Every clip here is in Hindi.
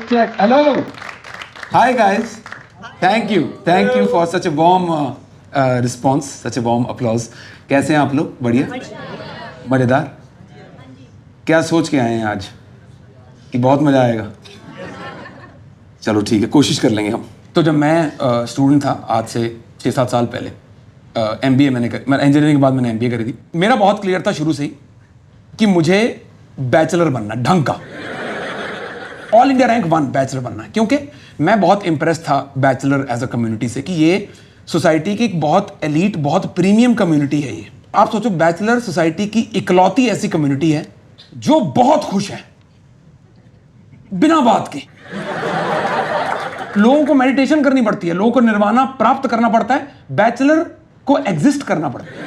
Check. Hello. Hi guys. Thank you for such a warm response, such a warm applause. कैसे हैं आप लोग? बढ़िया? मजेदार? क्या सोच के आए हैं आज? कि बहुत मजा आएगा? चलो ठीक है, कोशिश कर लेंगे हम। तो जब मैं स्टूडेंट था आज से 6-7 साल पहले, MBA मैं इंजीनियरिंग के बाद मैंने MBA करी थी। मेरा बहुत क्लियर था शुरू से ही कि मुझे बैचलर बनना, ढंग का ऑल इंडिया रैंक 1 बैचलर बनना है, क्योंकि मैं बहुत इंप्रेस था बैचलर एज अ कम्युनिटी से कि ये सोसाइटी की एक बहुत एलीट, बहुत प्रीमियम कम्युनिटी है। ये आप सोचो, बैचलर सोसाइटी की इकलौती ऐसी कम्युनिटी है जो बहुत खुश है बिना बात के। लोगों को मेडिटेशन करनी पड़ती है, लोगों को निर्वाणा प्राप्त करना पड़ता है, बैचलर को एग्जिस्ट करना पड़ता है।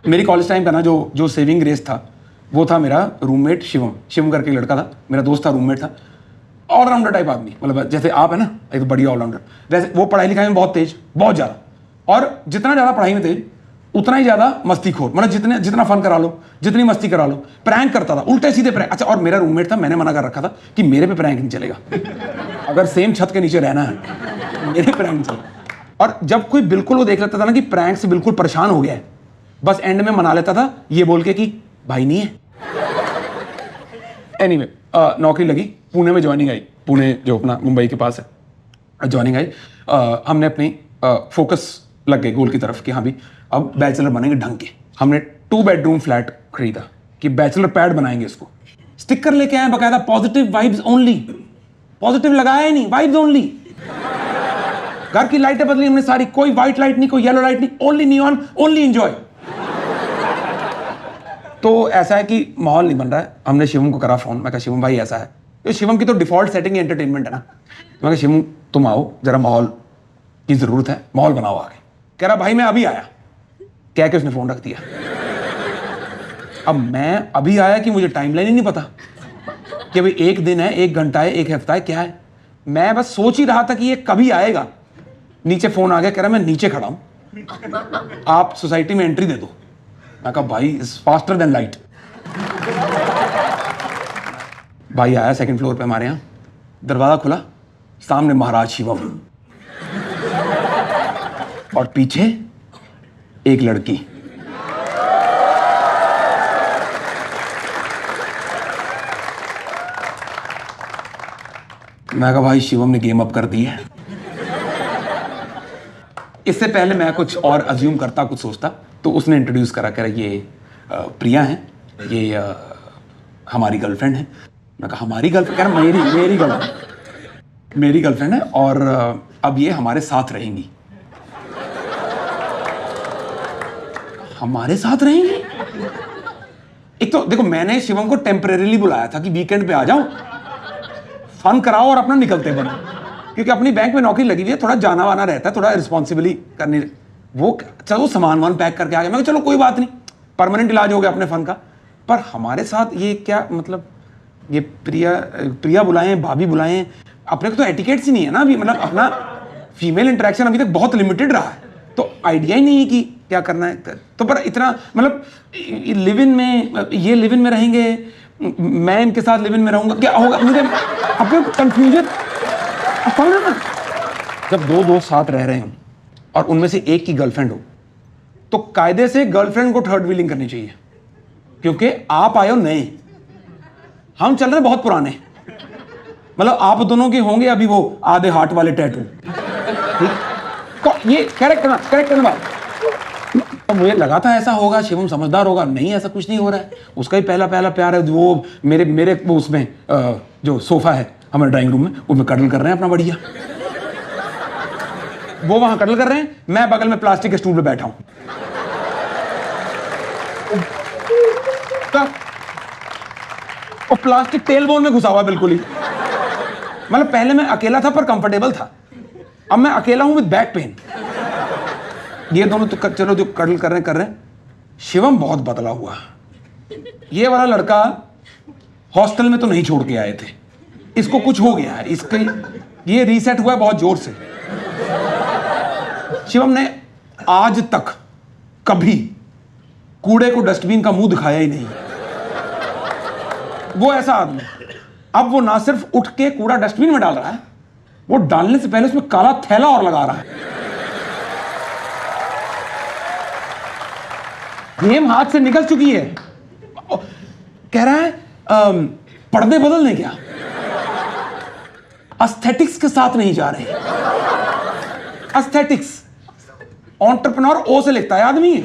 मेरी कॉलेज टाइम का ना जो सेविंग ग्रेस था, वो था मेरा रूममेट शिवम करके लड़का था, मेरा दोस्त था, रूममेट था। ऑलराउंडर टाइप आदमी, मतलब जैसे आप है ना, एक बढ़िया ऑलराउंडर, वैसे वो पढ़ाई लिखाई में बहुत तेज, बहुत ज़्यादा। और जितना ज़्यादा पढ़ाई में तेज, उतना ही ज़्यादा मस्तीखोर, मतलब जितना फन करा लो, जितनी मस्ती करा लो। प्रैंक करता था, उल्टे सीधे प्रैंक। अच्छा, और मेरा रूममेट था, मैंने मना कर रखा था कि मेरे पे प्रैंक नहीं चलेगा, अगर सेम छत के नीचे रहना है मेरे प्रैंक नहीं चलेगा। और जब कोई बिल्कुल वो देख लेता था ना कि प्रैंक से बिल्कुल परेशान हो गया है, बस एंड में मना लेता था ये बोल के कि भाई नहीं है। एनीवे, नौकरी लगी, पुणे में ज्वाइनिंग आई, पुणे जो अपना मुंबई के पास है, ज्वाइनिंग आई। हमने अपनी फोकस लग गए गोल की तरफ कि हाँ भी अब बैचलर बनेंगे ढंग के। हमने 2 बेडरूम फ्लैट खरीदा कि बैचलर पैड बनाएंगे इसको। स्टिकर लेके आए बकायदा, पॉजिटिव वाइब्स ओनली, पॉजिटिव लगाया ही नहीं, वाइब्स ओनली। घर की लाइटें बदली हमने सारी, कोई व्हाइट लाइट नहीं, कोई येलो लाइट नहीं, ओनली नियॉन, ओनली एंजॉय। तो ऐसा है कि माहौल नहीं बन रहा है। हमने शिवम को करा फोन, मैं कहा शिवम भाई ऐसा है, तो शिवम की तो डिफॉल्ट सेटिंग एंटरटेनमेंट है ना। मैं कहा शिवम तुम आओ जरा, माहौल की जरूरत है, माहौल बनाओ आगे। कह रहा भाई मैं अभी आया, कह के उसने फोन रख दिया। अब मैं अभी आया कि मुझे टाइमलाइन ही नहीं पता कि भाई 1 दिन है, 1 घंटा है, 1 हफ्ता है, क्या है। मैं बस सोच ही रहा था कि ये कभी आएगा। नीचे फोन आ गया, कह रहा मैं नीचे खड़ा हूं, आप सोसाइटी में एंट्री दे दो। मैं कहा भाई इज फास्टर देन लाइट। भाई आया 2nd फ्लोर पे हमारे यहां, दरवाजा खुला, सामने महाराज शिवम और पीछे एक लड़की। मैं कहा भाई शिवम ने गेम अप कर दी है। इससे पहले मैं कुछ और अज्यूम करता, कुछ सोचता, तो उसने इंट्रोड्यूस करा, कह रहा ये प्रिया है, ये हमारी गर्लफ्रेंड है। मैं कहा हमारी गर्लफ्रेंड? कह रहा मेरी गर्लफ्रेंड है और अब ये हमारे साथ रहेंगी। हमारे साथ रहेंगी? एक तो देखो, मैंने शिवम को टेम्परेरीली बुलाया था कि वीकेंड पे आ जाओ, फन कराओ और अपना निकलते बनो, क्योंकि अपनी बैंक में नौकरी लगी हुई है, थोड़ा जाना वाना रहता है, थोड़ा रिस्पॉन्सिबिली करनी। वो चलो सामान वान पैक करके आ गया, मैं चलो कोई बात नहीं, परमानेंट इलाज हो गया अपने फन का। पर हमारे साथ ये क्या मतलब, ये प्रिया बुलाएं, भाभी बुलाएं, अपने को तो एटिकेट्स ही नहीं है ना अभी, मतलब अपना फीमेल इंटरेक्शन अभी तक बहुत लिमिटेड रहा है, तो आइडिया ही नहीं है कि क्या करना है। तो पर इतना मतलब लिव इन में, ये लिव इन में रहेंगे, मैं इनके साथ लिव इन में रहूंगा, क्या होगा मुझे अपने कंफ्यूजन। जब 2 दोस्त साथ रह रहे हो और उनमें से एक की गर्लफ्रेंड हो, तो कायदे से गर्लफ्रेंड को थर्ड व्हीलिंग करनी चाहिए, क्योंकि आप आए हो नए, हम चल रहे हैं बहुत पुराने। मतलब आप दोनों के होंगे अभी वो आधे हार्ट वाले टैटू, ये करेक्ट करना बात। तो मुझे लगा था ऐसा होगा, शिवम समझदार होगा, नहीं ऐसा कुछ नहीं हो रहा है। उसका ही पहला प्यार है, वो मेरे उसमें जो सोफा है हमारे ड्राइंग रूम में, उसमें कटल कर रहे हैं अपना बढ़िया। वो वहां कटल कर रहे हैं, मैं बगल में प्लास्टिक के स्टूल पे बैठा हूं। और प्लास्टिक टेल बोन में घुसा हुआ बिल्कुल ही। मतलब पहले मैं अकेला था पर कंफर्टेबल था, अब मैं अकेला हूं विद बैक पेन। ये दोनों तो चलो जो कटल कर रहे हैं। शिवम बहुत बदला हुआ, ये वाला लड़का हॉस्टल में तो नहीं छोड़ के आए थे, इसको कुछ हो गया है, इसके ये रीसेट हुआ है बहुत जोर से। शिवम ने आज तक कभी कूड़े को डस्टबिन का मुंह दिखाया ही नहीं। वो ऐसा आदमी, अब वो ना सिर्फ उठ के कूड़ा डस्टबिन में डाल रहा है, वो डालने से पहले उसमें काला थैला और लगा रहा है। गेम हाथ से निकल चुकी है। कह रहा है पर्दे बदलने क्या, एस्थेटिक्स के साथ नहीं जा रहे। एस्थेटिक्स, एंटरप्रेन्योर ओ से लिखता है आदमी।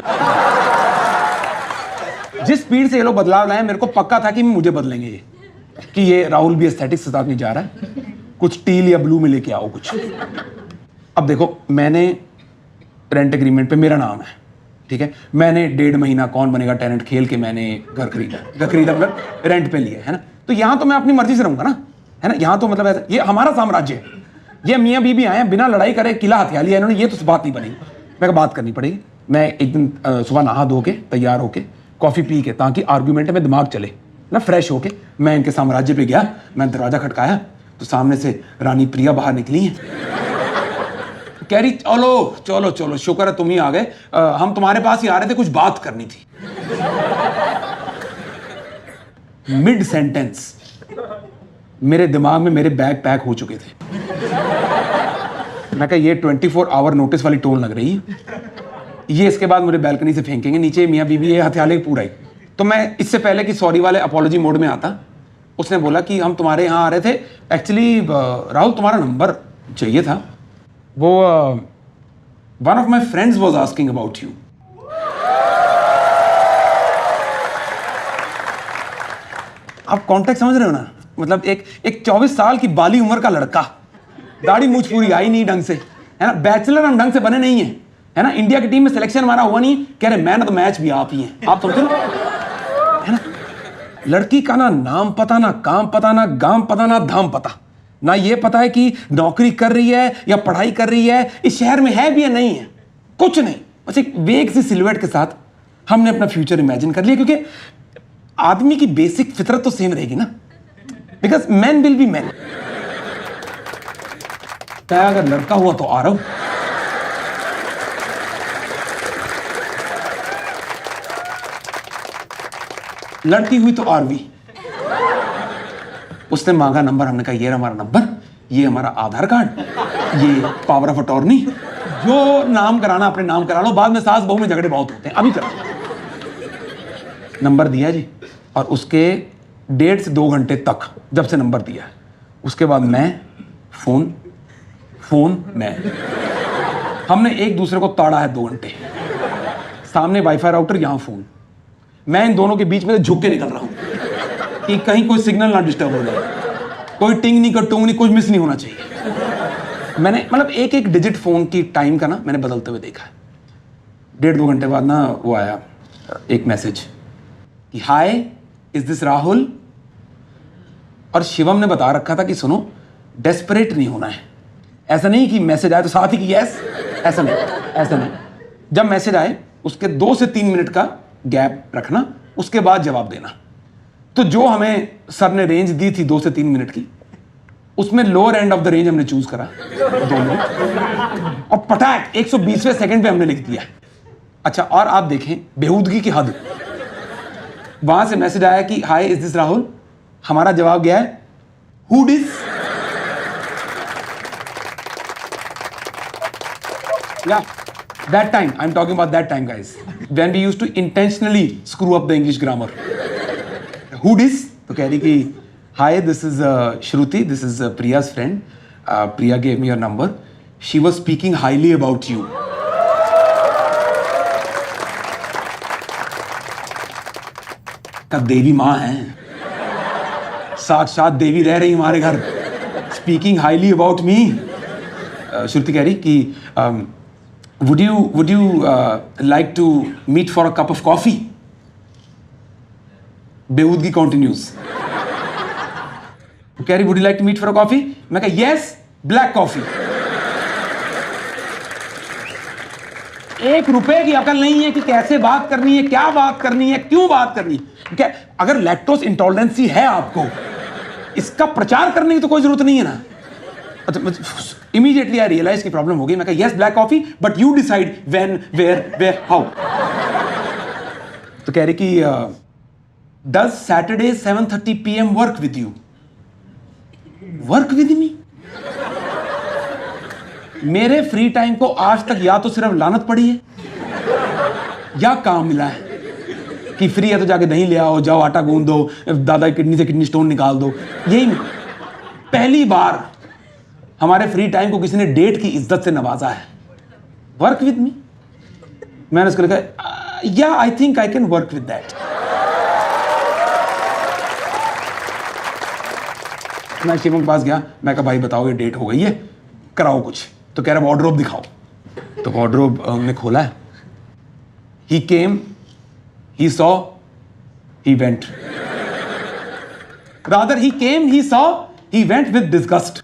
जिस स्पीड से ये लोग बदलाव लाए, मेरे को पक्का था कि मुझे बदलेंगे ये, कि ये राहुल भी एस्थेटिक्स के साथ नहीं जा रहा है, कुछ टील या ब्लू में लेके आओ कुछ। अब देखो, मैंने रेंट एग्रीमेंट पे मेरा नाम है, ठीक है, मैंने 1.5 महीना कौन बनेगा टैलेंट खेल के मैंने घर खरीदा मतलब रेंट पे लिया है ना, तो यहां तो मैं अपनी मर्जी से रहूंगा ना, है ना। यहां तो मतलब ऐसा, ये हमारा साम्राज्य है, ये मियाँ बीबी आए हैं बिना लड़ाई करे किला हथिया लिया इन्होंने, ये तो बात नहीं बनेगी। मैं बात करनी पड़ेगी। मैं एक दिन सुबह नहा धो के तैयार होके कॉफी पी के, ताकि आर्ग्यूमेंट में दिमाग चले ना, फ्रेश होके मैं इनके साम्राज्य पे गया। मैं दरवाजा खटकाया तो सामने से रानी प्रिया बाहर निकली है। कह रही चलो चलो चलो, शुक्र है तुम ही आ गए, हम तुम्हारे पास ही आ रहे थे, कुछ बात करनी थी। मिड सेंटेंस मेरे दिमाग में मेरे बैग पैक हो चुके थे। मैं कहा ये 24 आवर नोटिस वाली टोन लग रही है, ये इसके बाद मुझे बैल्कनी से फेंकेंगे नीचे, मियाँ बीबी ये हथियाले पूरा ही। तो मैं इससे पहले कि सॉरी वाले अपॉलॉजी मोड में आता, उसने बोला कि हम तुम्हारे यहाँ आ रहे थे, एक्चुअली राहुल तुम्हारा नंबर चाहिए था, वो one of my friends was asking about you. आप कॉन्टेक्ट समझ रहे हो ना, मतलब एक 24 साल की बाली उम्र का लड़का, दाढ़ी मूछ पूरी आई नहीं ढंग से, है ना, बैचलर हम ढंग से बने नहीं है ना, इंडिया की टीम में सिलेक्शन हमारा हुआ नहीं, कह रहे मैन ऑफ द मैच भी आप ही हैं। आप समझ रहे है ना, लड़की का ना नाम पता, ना काम पता, ना गांव पता, ना धाम पता, ना ये पता है कि नौकरी कर रही है या पढ़ाई कर रही है, इस शहर में है भी या नहीं है, कुछ नहीं, बस एक वेग सी सिलुएट के साथ हमने अपना फ्यूचर इमेजिन कर लिया, क्योंकि आदमी की बेसिक फितरत तो सेम रहेगी ना, because man will be man. क्या अगर लड़का हुआ तो आरव, लड़की हुई तो आरवी। उसने मांगा नंबर, हमने कहा ये हमारा नंबर, ये हमारा आधार कार्ड, ये पावर ऑफ अटॉर्नी, जो नाम कराना अपने नाम करा लो, बाद में सास बहू में झगड़े बहुत होते हैं, अभी करो। नंबर दिया जी, और उसके 1.5 से 2 घंटे तक जब से नंबर दिया, उसके बाद मैं फोन मैं, हमने एक दूसरे को ताड़ा है 2 घंटे, सामने वाईफाई राउटर, यहां फोन, मैं इन दोनों के बीच में झुक के निकल रहा हूं कि कहीं कोई सिग्नल ना डिस्टर्ब हो जाए, कोई टिंग नहीं, कोई टूंग नहीं, कुछ मिस नहीं होना चाहिए। मैंने मतलब एक डिजिट फोन की टाइम का ना मैंने बदलते हुए देखा है। 1.5-2 घंटे बाद ना वो आया एक मैसेज कि हाय इज दिस राहुल, और शिवम ने बता रखा था कि सुनो डेस्परेट नहीं होना है, ऐसा नहीं कि मैसेज आए तो साथ ही कि यस, ऐसा नहीं। जब मैसेज आए उसके 2 से 3 मिनट का गैप रखना, उसके बाद जवाब देना। तो जो हमें सर ने रेंज दी थी 2 से 3 मिनट की, उसमें lower end of the range हमने चूज करा 2 मिनट, और पटाक 120वें सेकंड पे हमने लिख दिया। अच्छा, और आप देखें बेहूदगी की हद, वहां से मैसेज आया कि हाय इज दिस राहुल, हमारा जवाब गया है हु डिस। Yeah, that time, I'm talking about that time, guys, when we used to intentionally screw up the English grammar. Who dis? तो कह रही कि hi, this is Shruti, this is Priya's friend. Priya gave me your number. She was speaking highly about you. का देवी माँ है, साक्षात देवी रह रही हमारे घर, speaking highly about me. श्रुति कह रही कि would you like to meet for a cup of coffee? बेहूदगी continues. कह रही would you like to meet for a coffee? मैं कहा yes, black coffee. 1 रुपए की अकल नहीं है कि कैसे बात करनी है, क्या बात करनी है, क्यों बात करनी है। क्या अगर लैक्टोज इंटॉलरेंसी है आपको, इसका प्रचार करने की तो कोई जरूरत नहीं है ना। Immediately I realized की प्रॉब्लम हो गई। मैं कहा yes black coffee but you decide when, where, how. तो कह रही कि does Saturday 7:30 PM work with you? Work with me? मेरे फ्री टाइम को आज तक या तो सिर्फ लानत पड़ी है या काम मिला है कि फ्री है तो जाके दही ले आओ, जाओ आटा गूंद दो, दादा की किडनी से किडनी स्टोन निकाल दो। यही पहली बार हमारे फ्री टाइम को किसी ने डेट की इज्जत से नवाजा है। Work with me? मैंने उसको लिखा, या I think I can work with that. मैं शिवम के पास गया, मैं कहा भाई बताओ ये डेट हो गई है, कराओ कुछ। तो कह रहा वार्डरोब दिखाओ। तो वार्डरोब हमने खोला है। ही केम, he saw, he went. Rather, he came, he saw, he went with disgust.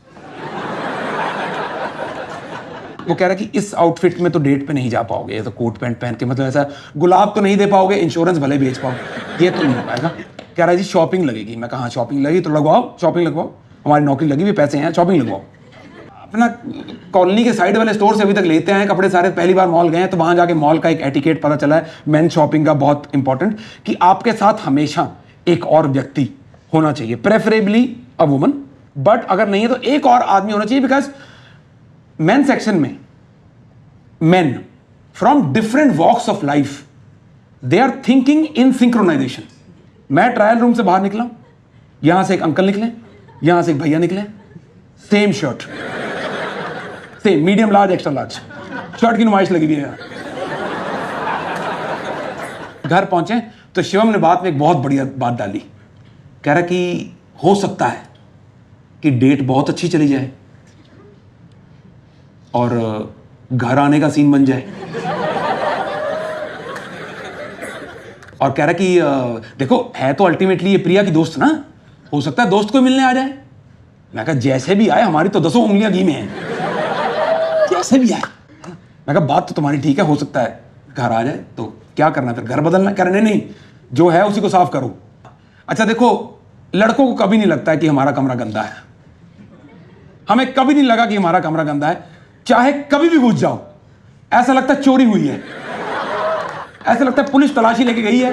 वो कह रहा कि इस आउटफिट में तो डेट पे नहीं जा पाओगे, ये तो कोट पैंट पहन के, मतलब ऐसा गुलाब तो नहीं दे पाओगे, इंश्योरेंस भले बेच पाओ, ये तो नहीं हो पाएगा। कह रहा है जी शॉपिंग लगेगी। मैं कहा शॉपिंग लगेगी तो लगवाओ, शॉपिंग लगवाओ, हमारी नौकरी लगी हुई, पैसे हैं, शॉपिंग लगवाओ। अपना कॉलोनी के साइड वाले स्टोर से अभी तक लेते हैं कपड़े सारे। पहली बार मॉल गए हैं तो वहां जाके मॉल का एक एटिकेट पता चला है, मेन शॉपिंग का बहुत इंपॉर्टेंट, कि आपके साथ हमेशा एक और व्यक्ति होना चाहिए, प्रेफरेबली अ वुमन, बट अगर नहीं है तो एक और आदमी होना चाहिए। बिकॉज मेन सेक्शन में men from different walks of life they are thinking in synchronization. मैं ट्रायल रूम से बाहर निकला, यहां से एक अंकल निकले, यहां से एक भैया निकले, same shirt, same medium large extra large shirt की नुमाइश लगी हुई है। घर पहुंचे तो शिवम ने बात में एक बहुत बढ़िया बात डाली। कह रहा कि हो सकता है कि डेट बहुत अच्छी चली जाए और घर आने का सीन बन जाए। और कह रहा कि देखो है तो अल्टीमेटली ये प्रिया की दोस्त ना, हो सकता है दोस्त को मिलने आ जाए। मैं कहा जैसे भी आए, हमारी तो 10 उंगलियां घी में हैं, जैसे भी आए। मैं कहा बात तो तुम्हारी ठीक है, हो सकता है घर आ जाए, तो क्या करना फिर, घर बदलना? करने नहीं, जो है उसी को साफ करो। अच्छा देखो, लड़कों को कभी नहीं लगता है कि हमारा कमरा गंदा है। हमें कभी नहीं लगा कि हमारा कमरा गंदा है, चाहे कभी भी घुस जाओ, ऐसा लगता है चोरी हुई है, ऐसा लगता है पुलिस तलाशी लेके गई है।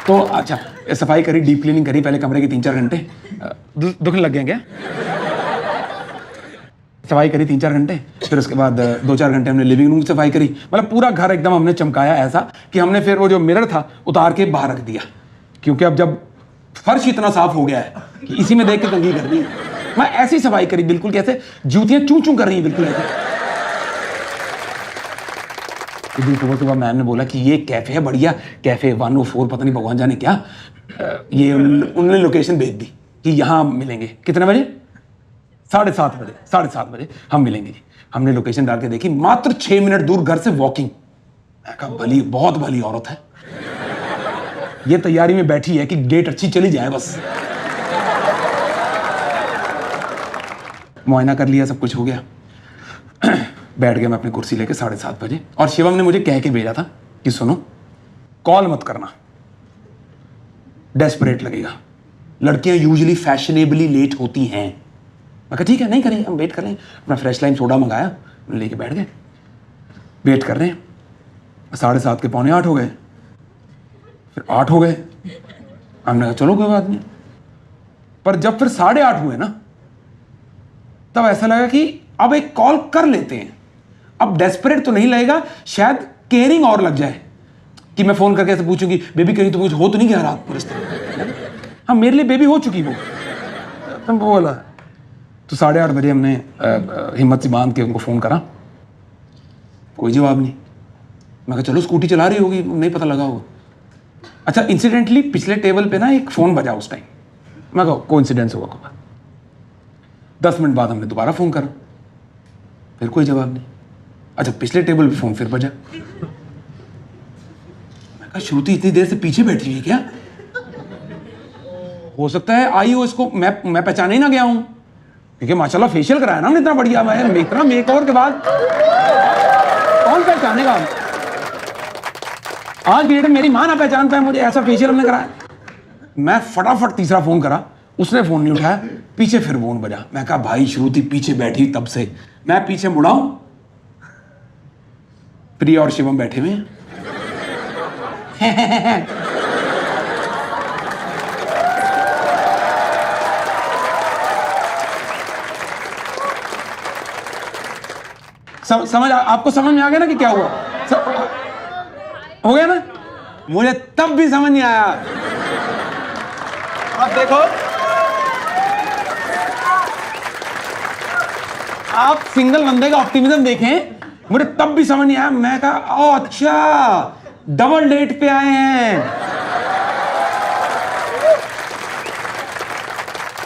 तो अच्छा सफाई करी, डीप क्लीनिंग करी पहले कमरे की 3-4 घंटे। दुखने लग गए क्या? सफाई करी 3-4 घंटे, फिर उसके बाद 2-4 घंटे हमने लिविंग रूम की सफाई करी। मतलब पूरा घर एकदम हमने चमकाया ऐसा कि हमने फिर वो जो मिरर था उतार के बाहर रख दिया, क्योंकि अब जब फर्श इतना साफ हो गया है कि इसी में देख के कंघी कर दी। मैं ऐसी सफाई करी बिल्कुल कैसे जूतियां चूं चूं कर रही हैं, बिल्कुल ऐसे। सुबह सुबह मैम ने बोला कि ये कैफे है बढ़िया, कैफे 104 पता नहीं भगवान जाने क्या, ये उन्होंने लोकेशन भेज दी कि यहाँ मिलेंगे। कितने बजे? 7:30 बजे। 7:30 बजे हम मिलेंगे जी। हमने लोकेशन डाल के देखी, मात्र 6 मिनट दूर घर से वॉकिंग। मैं कहा भली, बहुत भली औरत है, ये तैयारी में बैठी है कि डेट अच्छी चली जाए बस। मुआयना कर लिया, सब कुछ हो गया, बैठ गया मैं अपनी कुर्सी लेके 7:30 बजे। और शिवम ने मुझे कह के भेजा था कि सुनो, कॉल मत करना, डेस्परेट लगेगा, लड़कियां यूजुअली फैशनेबली लेट होती हैं। मैं कहा ठीक है, नहीं करेंगे, हम वेट कर रहे हैं। अपना फ्रेश लाइम सोडा मंगाया, लेके बैठ गए, वेट कर रहे हैं। 7:30 के 7:45 हो गए, फिर 8 हो गए। हमने कहा चलो कोई बात नहीं। पर जब फिर 8:30 हुए ना, तब ऐसा लगा कि अब एक कॉल कर लेते हैं। अब डेस्परेट तो नहीं लगेगा, शायद केयरिंग और लग जाए कि मैं फोन करके ऐसे पूछूंगी बेबी कहीं तो कुछ हो तो नहीं गया रात में? हाँ मेरे लिए बेबी हो चुकी वो, तुम बोला। तो 8:30 बजे हमने हिम्मत से बांध के उनको फोन करा, कोई जवाब नहीं। मैं कहा चलो स्कूटी चला रही होगी, नहीं पता लगा होगा। अच्छा इंसिडेंटली पिछले टेबल पे ना एक फोन बजा उस टाइम। मैं कहा कोइंसिडेंस होगा कोई। 10 मिनट बाद हमने दोबारा फोन करा, फिर कोई जवाब नहीं। अच्छा पिछले टेबल पे फोन फिर बजा। मैं कहा श्रुति इतनी देर से पीछे बैठी हुई है क्या? हो सकता है आई हो इसको, मैं पहचाने ही ना गया हूं, क्योंकि माशाल्लाह फेशियल कराया ना हमने इतना बढ़िया। मैं इतना मेकओवर के बाद कौन पहचानेगा? आज की डेट में मेरी मां ना पहचान पाए मुझे, ऐसा फेशियल हमने कराया। मैं फटाफट तीसरा फोन करा, उसने फोन नहीं उठाया, पीछे फिर फोन बजा। मैं कहा भाई श्रुति पीछे बैठी तब से। मैं पीछे मुड़ा हूं, प्रिया और शिवम बैठे हुए हैं। समझ आपको समझ में आ गया ना कि क्या हुआ? हो गया ना? मुझे तब भी समझ नहीं आया। आप देखो, आप सिंगल बंदे का ऑप्टिमिज्म देखें, मुझे तब भी समझ नहीं आया। मैं कहा ओ अच्छा, डबल डेट पे आए हैं।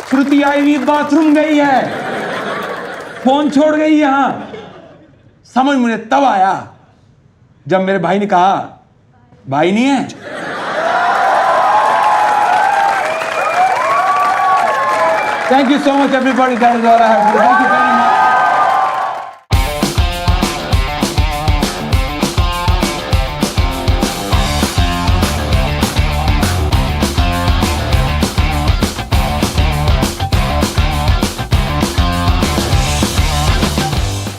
श्रुति आई हुई बाथरूम गई है, फोन छोड़ गई यहां। समझ मुझे तब आया जब मेरे भाई ने कहा भाई नहीं है। Thank you so much everybody, that is all I have to do. Thank you very much.